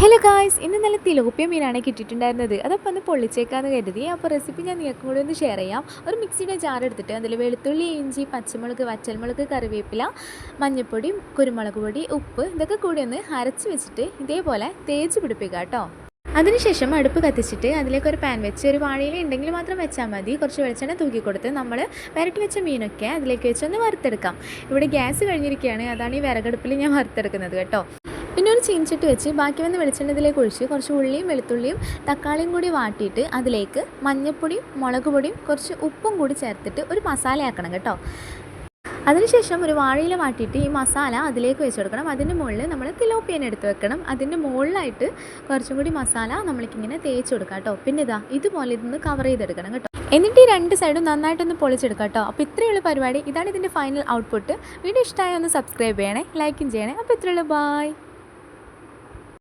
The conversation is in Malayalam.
ഹലോ ഗായ്സ്, ഇന്ന് നല്ല തിലോപ്പിയ മീനാണ് കിട്ടിയിട്ടുണ്ടായിരുന്നത്. അതപ്പോൾ ഒന്ന് പൊള്ളിച്ചേക്കാന്ന് കരുതി. അപ്പോൾ റെസിപ്പി ഞാൻ നിങ്ങൾക്ക് കൂടെ ഒന്ന് ഷെയർ ചെയ്യാം. ഒരു മിക്സിയുടെ ജാർ എടുത്തിട്ട് അതിൽ വെളുത്തുള്ളി, ഇഞ്ചി, പച്ചമുളക്, വറ്റൽമുളക്, കറിവേപ്പില, മഞ്ഞൾപ്പൊടി, കുരുമുളക് പൊടി, ഉപ്പ് ഇതൊക്കെ കൂടി ഒന്ന് അരച്ച് വെച്ചിട്ട് ഇതേപോലെ തേച്ച് പിടിപ്പിക്കുക കേട്ടോ. അതിനുശേഷം അടുപ്പ് കത്തിച്ചിട്ട് അതിലേക്ക് ഒരു പാൻ വെച്ച് ഒരു വാഴയില ഉണ്ടെങ്കിൽ മാത്രം വെച്ചാൽ മതി. കുറച്ച് വെളിച്ചെണ്ണ തൂക്കി കൊടുത്ത് നമ്മൾ വരട്ടി വെച്ച മീനൊക്കെ അതിലേക്ക് വെച്ചൊന്ന് വറുത്തെടുക്കാം. ഇവിടെ ഗ്യാസ് കഴിഞ്ഞിരിക്കുകയാണ്, അതാണ് ഈ വിറകടുപ്പിൽ ഞാൻ വറുത്തെടുക്കുന്നത് കേട്ടോ. പിന്നെ ഒരു ചീനച്ചട്ടി വെച്ച് ബാക്കി വന്ന് വെളിച്ചെണ്ണ ഇതിലേക്ക് ഒഴിച്ച് കുറച്ച് ഉള്ളിയും വെളുത്തുള്ളിയും തക്കാളിയും കൂടി വാട്ടിയിട്ട് അതിലേക്ക് മഞ്ഞൾപ്പൊടിയും മുളക് പൊടിയും കുറച്ച് ഉപ്പും കൂടി ചേർത്തിട്ട് ഒരു മസാലയാക്കണം കേട്ടോ. അതിനുശേഷം ഒരു വാഴയില വാട്ടിയിട്ട് ഈ മസാല അതിലേക്ക് വെച്ച് കൊടുക്കണം. അതിൻ്റെ മുകളിൽ നമ്മൾ തിലോപ്പിയൻ എടുത്ത് വെക്കണം. അതിൻ്റെ മുകളിലായിട്ട് കുറച്ചും കൂടി മസാല നമ്മൾക്കിങ്ങനെ തേച്ച് കൊടുക്കാം കേട്ടോ. പിന്നെ ഇതുപോലെ ഇതൊന്ന് കവർ ചെയ്തെടുക്കണം കേട്ടോ. എന്നിട്ട് ഈ രണ്ട് സൈഡും നന്നായിട്ടൊന്ന് പൊളിച്ചെടുക്കാം കേട്ടോ. അപ്പോൾ ഇത്രയുള്ള പരിപാടി. ഇതാണ് ഇതിൻ്റെ ഫൈനൽ ഔട്ട്പുട്ട്. വീഡിയോ ഇഷ്ടമായ ഒന്ന് സബ്സ്ക്രൈബ് ചെയ്യണേ, ലൈക്കും ചെയ്യണേ. അപ്പോൾ ഇത്രയുള്ളൂ. ബായ്.